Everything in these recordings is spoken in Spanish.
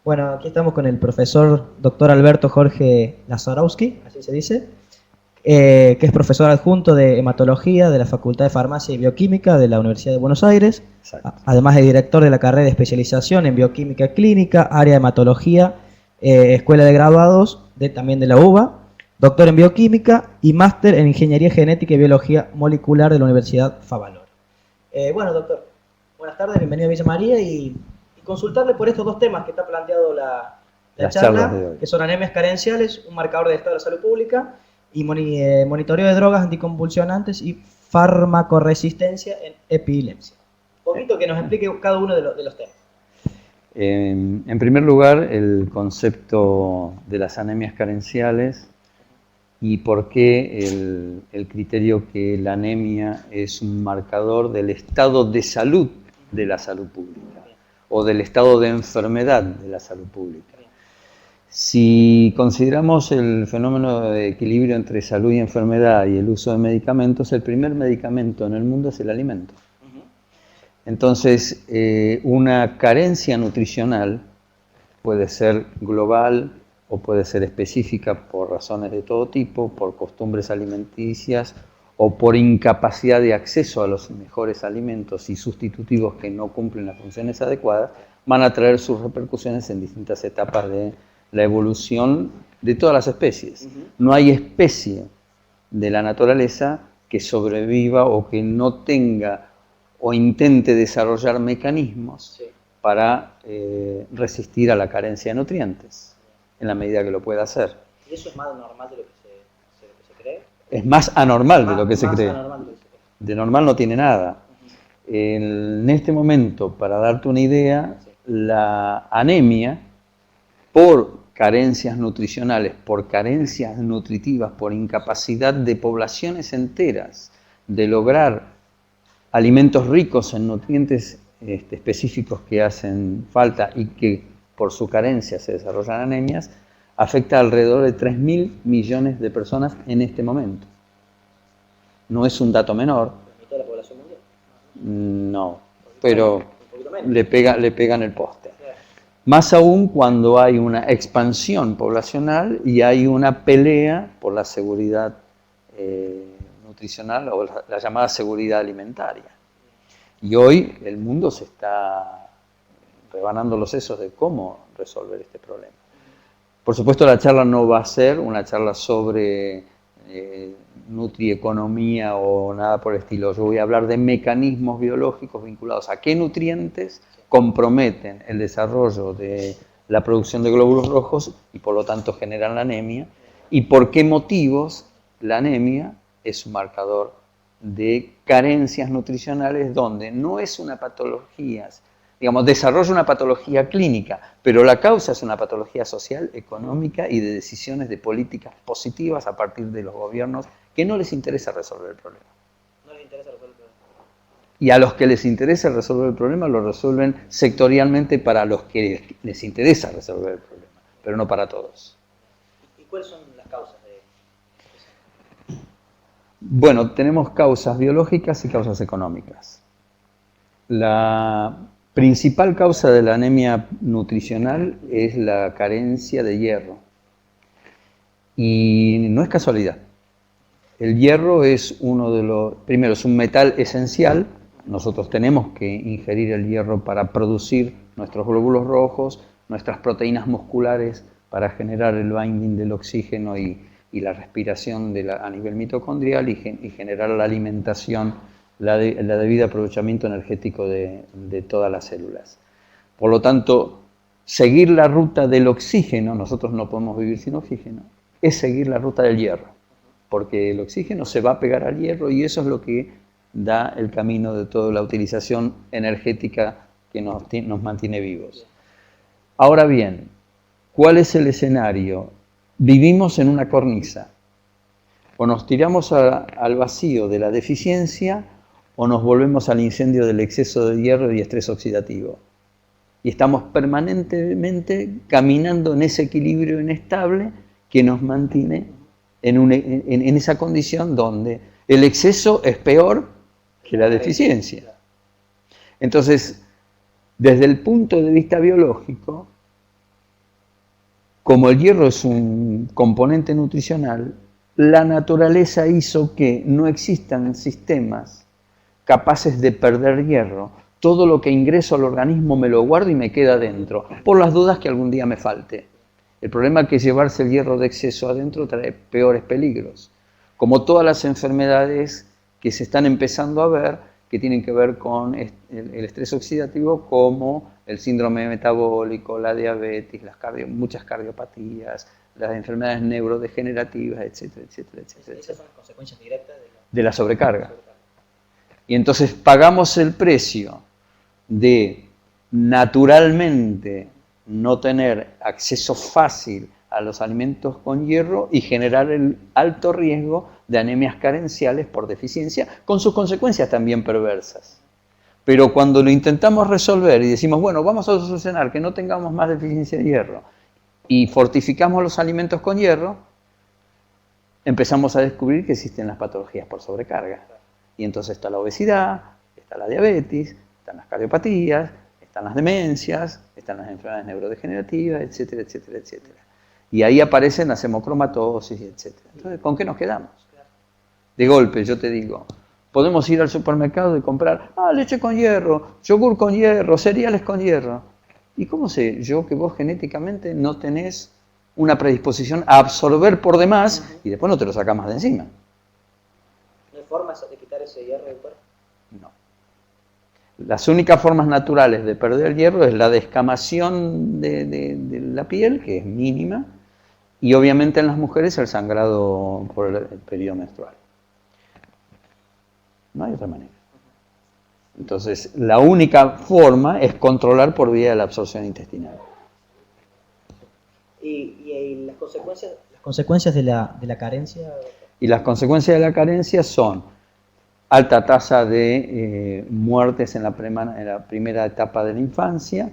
Bueno, aquí estamos con el profesor doctor Alberto Jorge Lazarowski, así se dice, que es profesor adjunto de hematología de la Facultad de Farmacia y Bioquímica de la Universidad de Buenos Aires, además de director de la carrera de especialización en Bioquímica Clínica, área de hematología, Escuela de Graduados también de la UBA, doctor en Bioquímica y máster en Ingeniería Genética y Biología Molecular de la Universidad Favaloro. Bueno, doctor, buenas tardes, bienvenido a Villa María y consultarle por estos dos temas que está planteado la charla, que son anemias carenciales, un marcador de estado de la salud pública, y monitoreo de drogas anticonvulsionantes y farmacoresistencia en epilepsia. Un poquito que nos explique cada uno de los temas. En primer lugar, el concepto de las anemias carenciales y por qué el criterio que la anemia es un marcador del estado de salud de la salud pública o del estado de enfermedad de la salud pública. Si consideramos el fenómeno de equilibrio entre salud y enfermedad y el uso de medicamentos, el primer medicamento en el mundo es el alimento. Entonces, una carencia nutricional puede ser global o puede ser específica por razones de todo tipo, por costumbres alimenticias o por incapacidad de acceso a los mejores alimentos y sustitutivos que no cumplen las funciones adecuadas, van a traer sus repercusiones en distintas etapas de la evolución de todas las especies. No hay especie de la naturaleza que sobreviva o que no tenga o intente desarrollar mecanismos para resistir a la carencia de nutrientes, en la medida que lo pueda hacer. ¿Y eso es más normal de lo que se cree? Es más anormal de lo que se cree. De normal no tiene nada. En este momento, para darte una idea, la anemia, por carencias nutricionales, por carencias nutritivas, por incapacidad de poblaciones enteras de lograr alimentos ricos en nutrientes específicos que hacen falta y que por su carencia se desarrollan anemias, afecta a alrededor de 3.000 millones de personas en este momento. No es un dato menor. ¿La mitad de la población mundial? No, pero le pegan el poste. Más aún cuando hay una expansión poblacional y hay una pelea por la seguridad nutricional o la llamada seguridad alimentaria. Y hoy el mundo se está rebanando los sesos de cómo resolver este problema. Por supuesto, la charla no va a ser una charla sobre nutrieconomía o nada por el estilo. Yo voy a hablar de mecanismos biológicos vinculados a qué nutrientes comprometen el desarrollo de la producción de glóbulos rojos y por lo tanto generan la anemia, y por qué motivos la anemia es un marcador de carencias nutricionales donde no es una patología, digamos, desarrolla una patología clínica, pero la causa es una patología social, económica y de decisiones de políticas positivas a partir de los gobiernos que no les interesa resolver el problema. No les interesa resolver el problema. Y a los que les interesa resolver el problema lo resuelven sectorialmente para los que les interesa resolver el problema, pero no para todos. ¿Y cuáles son las causas de eso? Bueno, tenemos causas biológicas y causas económicas. La principal causa de la anemia nutricional es la carencia de hierro. Y no es casualidad. El hierro es primero es un metal esencial. Nosotros tenemos que ingerir el hierro para producir nuestros glóbulos rojos, nuestras proteínas musculares para generar el binding del oxígeno y la respiración a nivel mitocondrial y generar la alimentación, la debida aprovechamiento energético de todas las células. Por lo tanto, seguir la ruta del oxígeno, nosotros no podemos vivir sin oxígeno, es seguir la ruta del hierro, porque el oxígeno se va a pegar al hierro y eso es lo que da el camino de toda la utilización energética que nos mantiene vivos. Ahora bien, ¿cuál es el escenario? Vivimos en una cornisa. O nos tiramos al vacío de la deficiencia o nos volvemos al incendio del exceso de hierro y estrés oxidativo. Y estamos permanentemente caminando en ese equilibrio inestable que nos mantiene en esa condición donde el exceso es peor que la deficiencia. Entonces, desde el punto de vista biológico, como el hierro es un componente nutricional, la naturaleza hizo que no existan sistemas capaces de perder hierro. Todo lo que ingreso al organismo me lo guardo y me queda dentro, por las dudas que algún día me falte. El problema es que llevarse el hierro de exceso adentro trae peores peligros, como todas las enfermedades que se están empezando a ver, que tienen que ver con el estrés oxidativo, como el síndrome metabólico, la diabetes, muchas cardiopatías, las enfermedades neurodegenerativas, etcétera, etcétera, etcétera. Esas son las consecuencias directas de la sobrecarga. Y entonces pagamos el precio de naturalmente no tener acceso fácil a los alimentos con hierro y generar el alto riesgo de anemias carenciales por deficiencia, con sus consecuencias también perversas. Pero cuando lo intentamos resolver y decimos, bueno, vamos a solucionar que no tengamos más deficiencia de hierro y fortificamos los alimentos con hierro, empezamos a descubrir que existen las patologías por sobrecarga. Y entonces está la obesidad, está la diabetes, están las cardiopatías, están las demencias, están las enfermedades neurodegenerativas, etcétera, etcétera, etcétera. Y ahí aparecen las hemocromatosis, etcétera. Entonces, ¿con qué nos quedamos? De golpe, yo te digo, podemos ir al supermercado y comprar leche con hierro, yogur con hierro, cereales con hierro. ¿Y cómo sé yo que vos genéticamente no tenés una predisposición a absorber por demás y después no te lo sacás más de encima? ¿No hay formas de quitar ese hierro del cuerpo? No. Las únicas formas naturales de perder el hierro es la descamación de la piel, que es mínima, y obviamente en las mujeres el sangrado por el periodo menstrual. No hay otra manera. Entonces, la única forma es controlar por vía de la absorción intestinal. ¿Y las consecuencias de la carencia? Y las consecuencias de la carencia son alta tasa de muertes en la primera etapa de la infancia,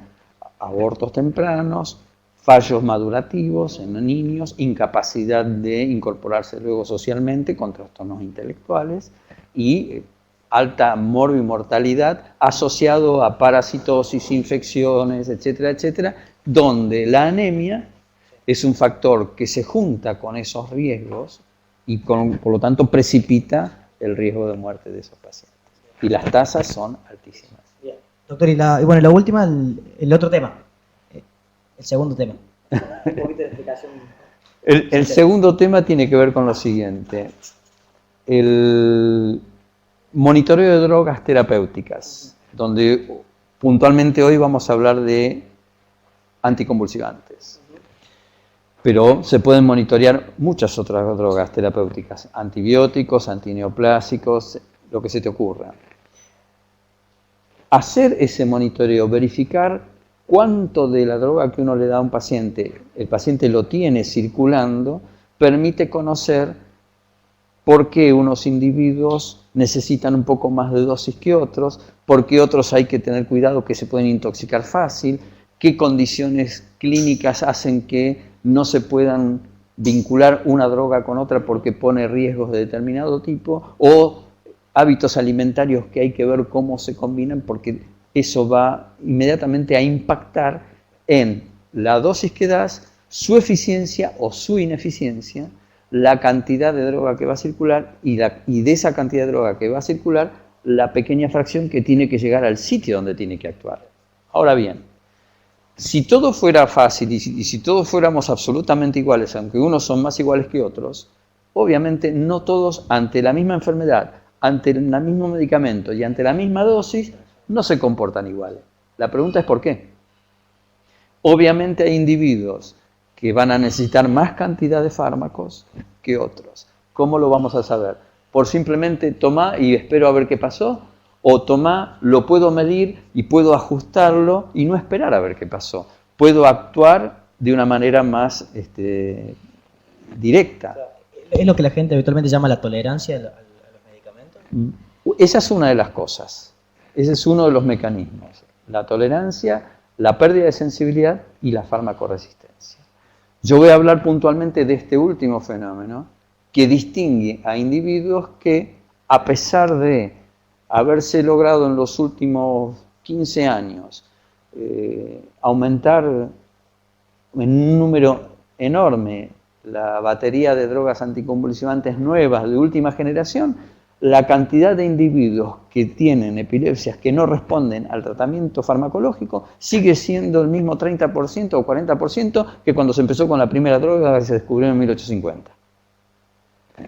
abortos tempranos, fallos madurativos en los niños, incapacidad de incorporarse luego socialmente con trastornos intelectuales y alta morbimortalidad asociado a parasitosis, infecciones, etcétera, etcétera, donde la anemia es un factor que se junta con esos riesgos y por lo tanto precipita el riesgo de muerte de esos pacientes. Y las tasas son altísimas. Bien. Doctor, y bueno, la última, el otro tema, el segundo tema. Un poquito de explicación. El segundo tema tiene que ver con lo siguiente. El monitoreo de drogas terapéuticas, donde puntualmente hoy vamos a hablar de anticonvulsivantes. Pero se pueden monitorear muchas otras drogas terapéuticas, antibióticos, antineoplásicos, lo que se te ocurra. Hacer ese monitoreo, verificar cuánto de la droga que uno le da a un paciente, el paciente lo tiene circulando, permite conocer por qué unos individuos necesitan un poco más de dosis que otros, por qué otros hay que tener cuidado que se pueden intoxicar fácil, qué condiciones clínicas hacen que no se puedan vincular una droga con otra porque pone riesgos de determinado tipo, o hábitos alimentarios que hay que ver cómo se combinan porque eso va inmediatamente a impactar en la dosis que das, su eficiencia o su ineficiencia, la cantidad de droga que va a circular y de esa cantidad de droga que va a circular, la pequeña fracción que tiene que llegar al sitio donde tiene que actuar. Ahora bien, si todo fuera fácil y si todos fuéramos absolutamente iguales, aunque unos son más iguales que otros, obviamente no todos ante la misma enfermedad, ante el mismo medicamento y ante la misma dosis, no se comportan igual. La pregunta es ¿por qué? Obviamente hay individuos que van a necesitar más cantidad de fármacos que otros. ¿Cómo lo vamos a saber? ¿Por simplemente tomar y espero a ver qué pasó? O tomar, lo puedo medir y puedo ajustarlo y no esperar a ver qué pasó. Puedo actuar de una manera más directa. ¿Es lo que la gente habitualmente llama la tolerancia a los medicamentos? Esa es una de las cosas. Ese es uno de los mecanismos. La tolerancia, la pérdida de sensibilidad y la farmacoresistencia. Yo voy a hablar puntualmente de este último fenómeno que distingue a individuos que, a pesar de haberse logrado en los últimos 15 años aumentar en un número enorme la batería de drogas anticonvulsivantes nuevas de última generación, la cantidad de individuos que tienen epilepsias que no responden al tratamiento farmacológico sigue siendo el mismo 30% o 40% que cuando se empezó con la primera droga que se descubrió en 1850.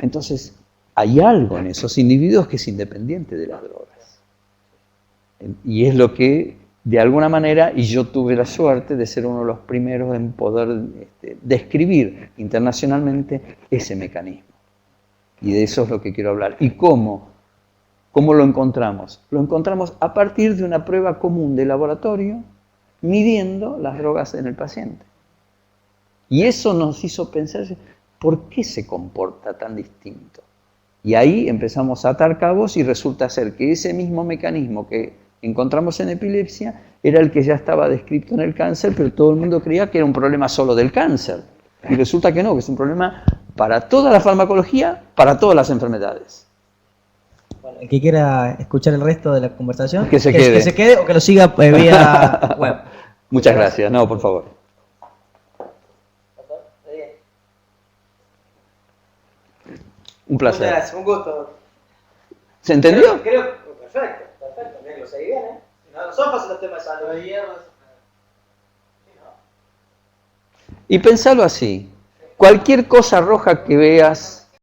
Entonces, hay algo en esos individuos que es independiente de las drogas. Y es lo que, de alguna manera, y yo tuve la suerte de ser uno de los primeros en poder describir internacionalmente ese mecanismo. Y de eso es lo que quiero hablar. ¿Y cómo? ¿Cómo lo encontramos? Lo encontramos a partir de una prueba común de laboratorio, midiendo las drogas en el paciente. Y eso nos hizo pensar, ¿por qué se comporta tan distinto? Y ahí empezamos a atar cabos y resulta ser que ese mismo mecanismo que encontramos en epilepsia era el que ya estaba descrito en el cáncer, pero todo el mundo creía que era un problema solo del cáncer. Y resulta que no, que es un problema para toda la farmacología, para todas las enfermedades. Bueno, el que quiera escuchar el resto de la conversación, que se quede o que lo siga vía web. Muchas gracias. No, por favor. Un placer. Muchas gracias, un gusto. ¿Se entendió? Perfecto, bien, lo seguí bien, ¿eh? No son fáciles los temas de salud. Y pensalo así, cualquier cosa roja que veas